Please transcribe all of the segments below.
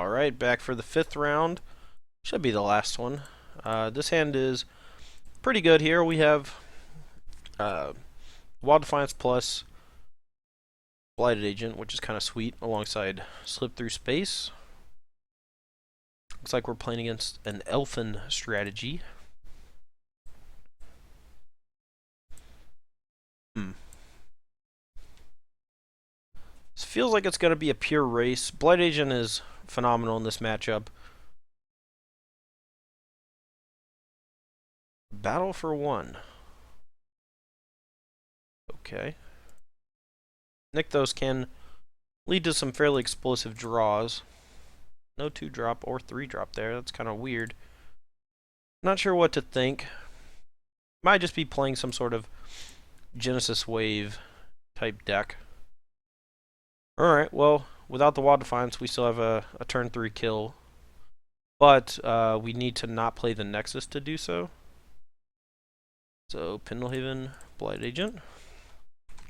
Alright, back for the 5th round. Should be the last one. This hand is pretty good here. We have Wild Defiance plus Blighted Agent, which is kind of sweet, alongside Slip Through Space. Looks like we're playing against an Elfin strategy. This feels like it's going to be a pure race. Blighted Agent is phenomenal in this matchup. Battle for 1. Okay. Nykthos can lead to some fairly explosive draws. No 2-drop or 3-drop there. That's kind of weird. Not sure what to think. Might just be playing some sort of Genesis Wave type deck. Alright, well, without the Wild Defiance, we still have a turn 3 kill. But we need to not play the Nexus to do so. So, Pendelhaven, Blight Agent.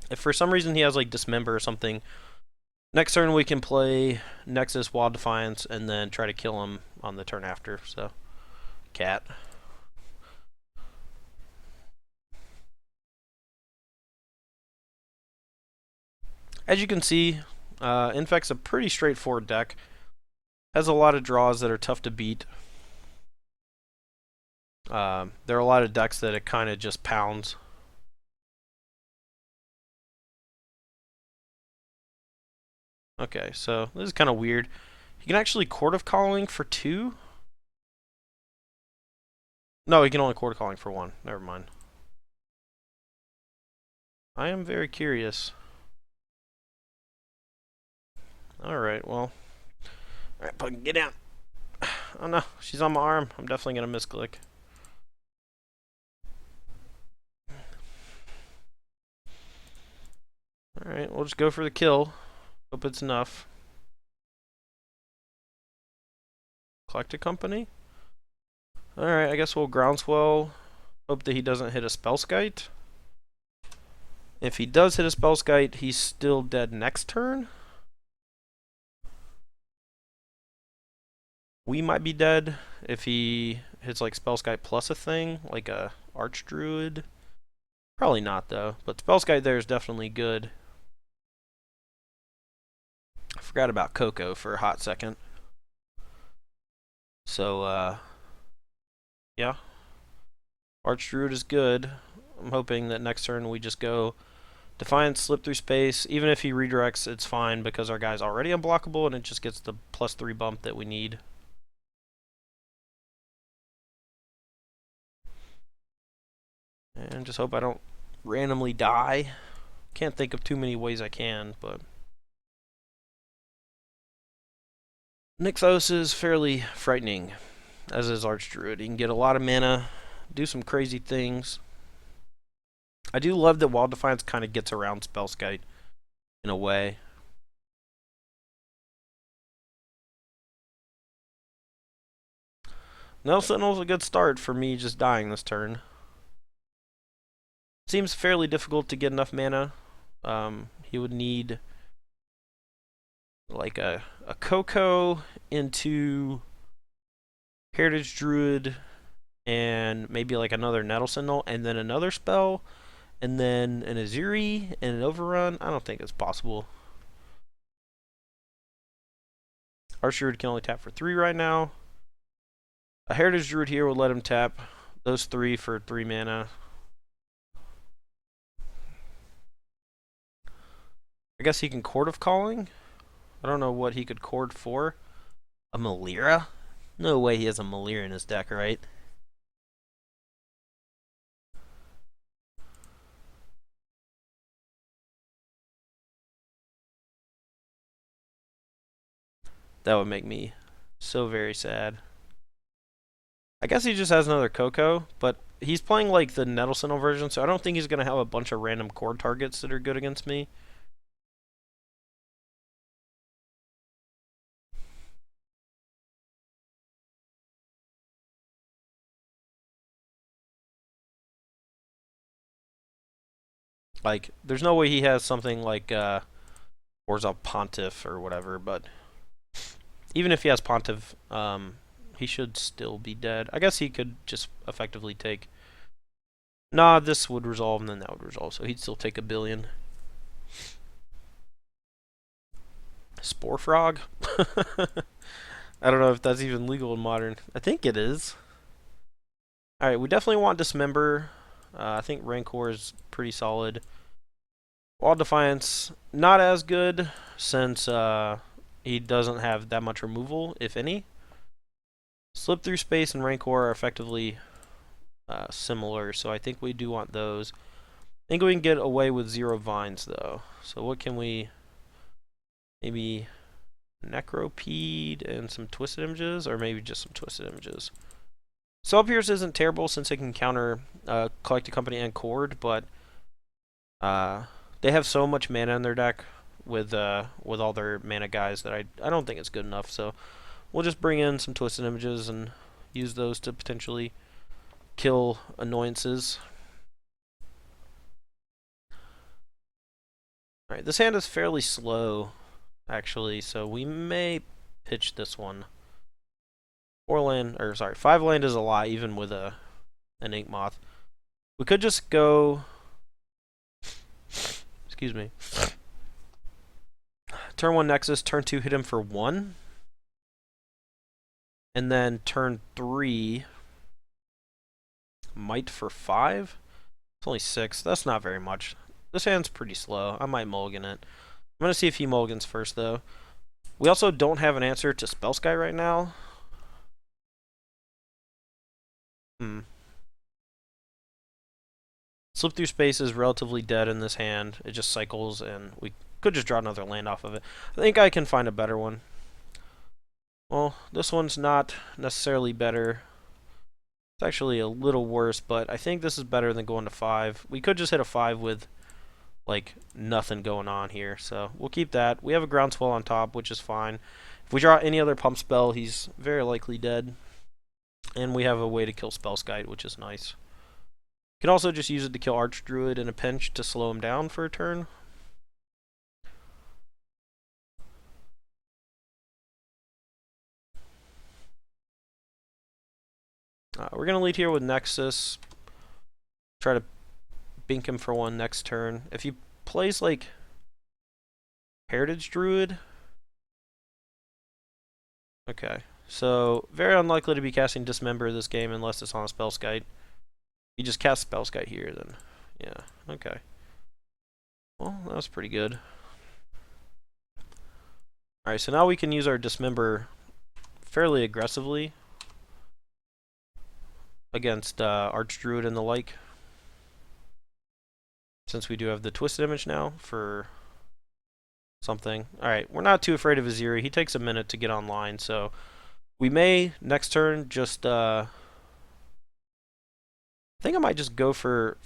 If for some reason he has like Dismember or something, next turn we can play Nexus, Wild Defiance, and then try to kill him on the turn after. So, Cat. As you can see, Infect's a pretty straightforward deck. Has a lot of draws that are tough to beat. There are a lot of decks that it kind of just pounds. Okay, so this is kind of weird. You can actually Court of Calling for 2? No, you can only Court of Calling for 1. Never mind. I am very curious. Alright, well. Alright, Pug, get down. Oh no, she's on my arm. I'm definitely going to misclick. Alright, we'll just go for the kill. Hope it's enough. Collected Company? Alright, I guess we'll Groundswell. Hope that he doesn't hit a Spellskite. If he does hit a Spellskite, he's still dead next turn. We might be dead if he hits like Spellskite plus a thing, like a Archdruid. Probably not though, but Spellskite there is definitely good. I forgot about Coco for a hot second. So, yeah. Archdruid is good. I'm hoping that next turn we just go Defiance, Slip Through Space. Even if he redirects, it's fine because our guy's already unblockable and it just gets the +3 bump that we need. And just hope I don't randomly die. Can't think of too many ways I can, but Nykthos is fairly frightening, as is Archdruid. He can get a lot of mana, do some crazy things. I do love that Wild Defiance kind of gets around Spellskite in a way. No Sentinel's a good start for me just dying this turn. Seems fairly difficult to get enough mana. He would need like a Coco into Heritage Druid and maybe like another Nettle Sentinel and then another spell and then an Azuri and an Overrun. I don't think it's possible. Archdruid can only tap for 3 right now. A Heritage Druid here will let him tap those 3 for 3 mana. I guess he can Court of Calling. I don't know what he could Court for. A Malira? No way he has a Malira in his deck, right? That would make me so very sad. I guess he just has another Coco, but he's playing like the Nettle Sentinel version, so I don't think he's going to have a bunch of random core targets that are good against me. Like, there's no way he has something like Orzhov Pontiff or whatever, but Even if he has Pontiff, he should still be dead. I guess he could just effectively take... Nah, this would resolve, and then that would resolve, so he'd still take a billion. Spore Frog? I don't know if that's even legal in Modern. I think it is. Alright, we definitely want Dismember. I think Rancor is pretty solid. Wall Defiance, not as good, since he doesn't have that much removal, if any. Slip Through Space and Rancor are effectively similar, so I think we do want those. I think we can get away with 0 Vines, though. So what can we... Maybe Necropede and some Twisted Images, or maybe just some Twisted Images. Soul Pierce isn't terrible since it can counter Collected Company and Cord, but they have so much mana in their deck with all their mana guys that I don't think it's good enough. So we'll just bring in some Twisted Images and use those to potentially kill annoyances. Alright, this hand is fairly slow, actually, so we may pitch this one. 5 land is a lot, even with an Ink Moth. We could just go... Excuse me. Turn 1 Nexus, turn 2 hit him for 1. And then turn 3 Might for 5. It's only 6. That's not very much. This hand's pretty slow. I might mulligan it. I'm going to see if he mulligans first, though. We also don't have an answer to Spellsky right now. Slip Through Space is relatively dead in this hand. It just cycles, and we could just draw another land off of it. I think I can find a better one. Well, this one's not necessarily better. It's actually a little worse, but I think this is better than going to 5. We could just hit a 5 with, like, nothing going on here, so we'll keep that. We have a Groundswell on top, which is fine. If we draw any other pump spell, he's very likely dead. And we have a way to kill Spellskite, which is nice. You can also just use it to kill Archdruid in a pinch to slow him down for a turn. We're going to lead here with Nexus. Try to bink him for 1 next turn. If he plays, like, Heritage Druid... Okay. So, very unlikely to be casting Dismember this game unless it's on a Spellskite. You just cast Spellskite here, then. Yeah, okay. Well, that was pretty good. Alright, so now we can use our Dismember fairly aggressively against Archdruid and the like. Since we do have the Twisted Image now for something. Alright, we're not too afraid of Aziri. He takes a minute to get online, so we may, next turn, just... I think I might just go for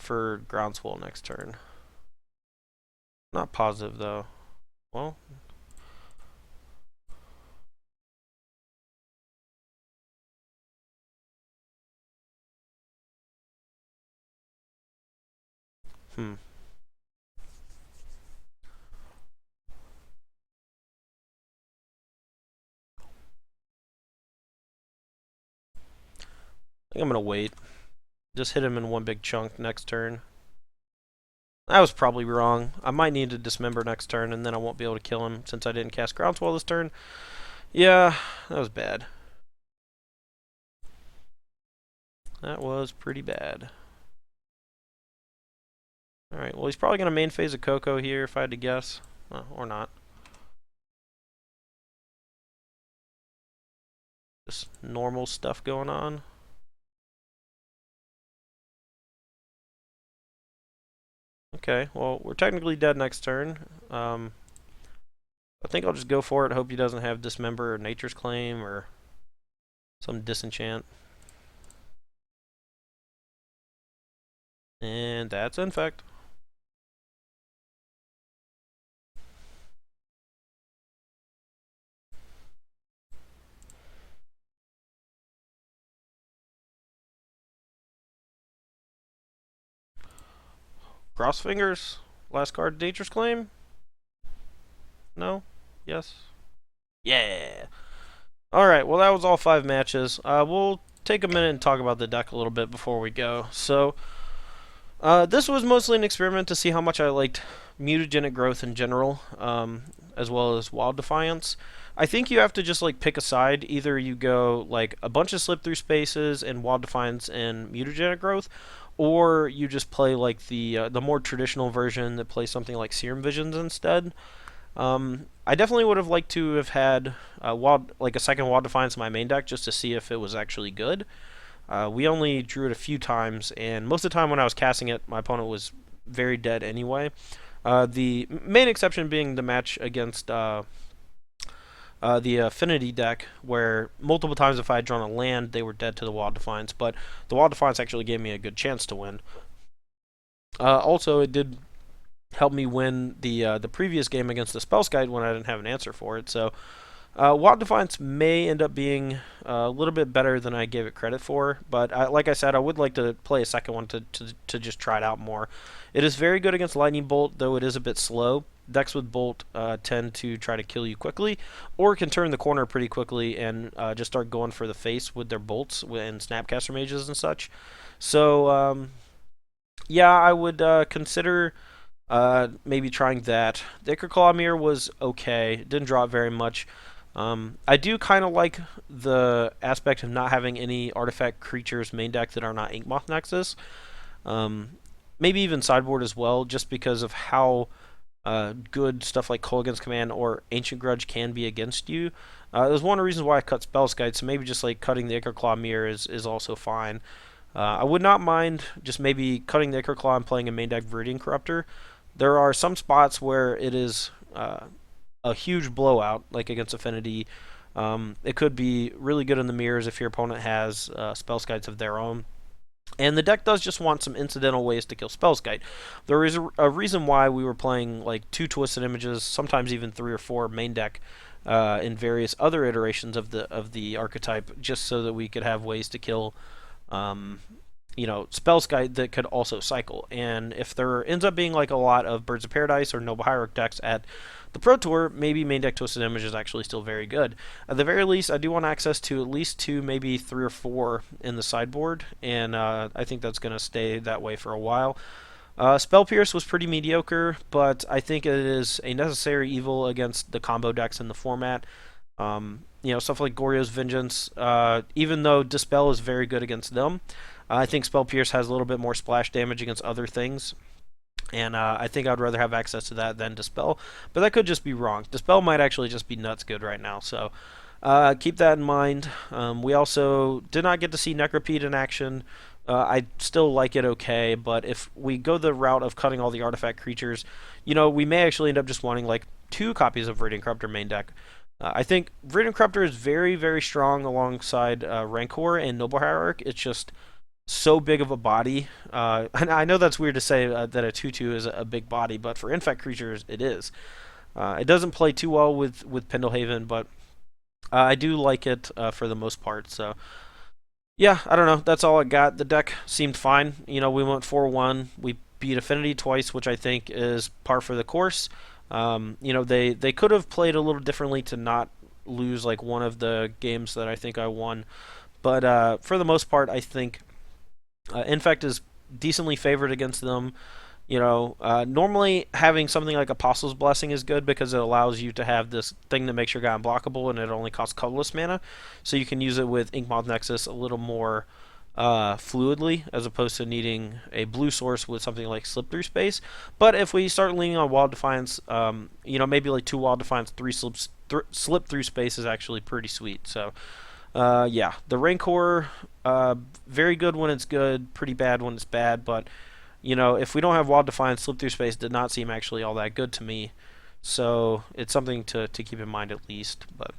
Groundswell next turn. Not positive, though. Well... I think I'm going to wait. Just hit him in 1 big chunk next turn. I was probably wrong. I might need to Dismember next turn, and then I won't be able to kill him since I didn't cast Groundswell this turn. Yeah, that was bad. That was pretty bad. Alright, well, he's probably going to main phase a Coco here, if I had to guess. Or not. Just normal stuff going on. Okay, well, we're technically dead next turn. I think I'll just go for it. Hope he doesn't have Dismember or Nature's Claim or some disenchant. And that's Infect. Cross fingers. Last card, Nature's Claim. No? Yes? Yeah! Alright, well, that was all 5 matches. We'll take a minute and talk about the deck a little bit before we go. So, this was mostly an experiment to see how much I liked mutagenic growth in general, as well as wild defiance. I think you have to just like pick a side. Either you go like a bunch of slip through spaces and wild defiance and mutagenic growth, or you just play like the more traditional version that plays something like Serum Visions instead. I definitely would have liked to have had like a second wild defiance in my main deck just to see if it was actually good. We only drew it a few times, and most of the time when I was casting it, my opponent was very dead anyway. The main exception being the match against the Affinity deck, where multiple times if I had drawn a land, they were dead to the Wild Defiance, but the Wild Defiance actually gave me a good chance to win. Also, it did help me win the previous game against the Spellskite when I didn't have an answer for it, so Wild Defiance may end up being a little bit better than I gave it credit for, but like I said, I would like to play a second one to just try it out more. It is very good against Lightning Bolt, though it is a bit slow. Decks with Bolt tend to try to kill you quickly, or can turn the corner pretty quickly and just start going for the face with their bolts and Snapcaster Mages and such. So, yeah, I would consider maybe trying that. The Ichor Claw Mirror was okay. It didn't drop very much. I do kind of like the aspect of not having any artifact creatures main deck that are not Inkmoth Nexus. Maybe even sideboard as well, just because of how good stuff like Kolaghan's Command or Ancient Grudge can be against you. There's one of the reasons why I cut Spellskite, so maybe just like cutting the Ichor Claw Mirror is also fine. I would not mind just maybe cutting the Ichor Claw and playing a main deck Viridian Corruptor. There are some spots where it is a huge blowout, like against Affinity. It could be really good in the mirrors if your opponent has Spellskites of their own. And the deck does just want some incidental ways to kill Spellskite. There is a reason why we were playing like 2 Twisted Images, sometimes even 3 or 4 main deck in various other iterations of the archetype, just so that we could have ways to kill Spellskite that could also cycle. And if there ends up being like a lot of Birds of Paradise or Noble Hierarch decks at the Pro Tour, maybe main deck Twisted Image is actually still very good. At the very least, I do want access to at least 2, maybe 3 or 4 in the sideboard, and I think that's going to stay that way for a while. Spell Pierce was pretty mediocre, but I think it is a necessary evil against the combo decks in the format. Stuff like Goryo's Vengeance, even though Dispel is very good against them, I think Spell Pierce has a little bit more splash damage against other things. And I think I'd rather have access to that than Dispel. But that could just be wrong. Dispel might actually just be nuts good right now. So keep that in mind. We also did not get to see Necropede in action. I still like it okay, but if we go the route of cutting all the artifact creatures, we may actually end up just wanting like 2 copies of Viridian Corruptor main deck. I think Viridian Corruptor is very, very strong alongside Rancor and Noble Hierarch. It's just so big of a body. And I know that's weird to say that a 2/2 is a big body, but for Infect creatures, it is. It doesn't play too well with Pendlehaven, but I do like it for the most part. So, yeah, I don't know. That's all I got. The deck seemed fine. We went 4-1. We beat Affinity twice, which I think is par for the course. They could have played a little differently to not lose like one of the games that I think I won. But for the most part, I think Infect is decently favored against them. Normally having something like Apostle's Blessing is good because it allows you to have this thing that makes your guy unblockable, and it only costs colorless mana, so you can use it with Inkmoth Nexus a little more fluidly, as opposed to needing a blue source with something like Slip Through Space. But if we start leaning on Wild Defiance, maybe like 2 Wild Defiance, 3 Slip Through Space is actually pretty sweet. So, yeah, the Rancor, very good when it's good, pretty bad when it's bad, but if we don't have Wild Defiance, Slip Through Space did not seem actually all that good to me. So it's something to keep in mind at least. But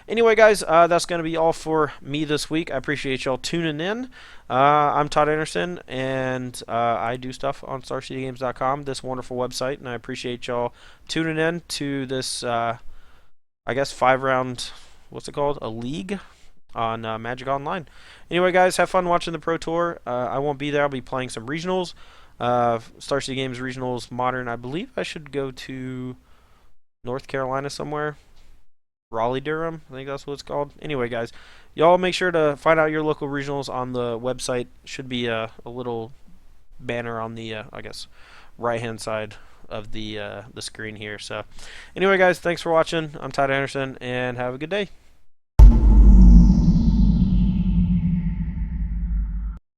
anyway, guys, that's going to be all for me this week. I appreciate y'all tuning in. I'm Todd Anderson, and I do stuff on StarCityGames.com, this wonderful website, and I appreciate y'all tuning in to this, I guess, 5-round, what's it called? A league on Magic Online. Anyway, guys, have fun watching the Pro Tour. I won't be there. I'll be playing some regionals. Star City Games Regionals Modern. I believe I should go to North Carolina somewhere. Raleigh Durham. I think that's what it's called. Anyway, guys, y'all make sure to find out your local regionals on the website. Should be a little banner on the I guess right hand side of the screen here. So anyway, guys, thanks for watching. I'm Todd Anderson, and have a good day.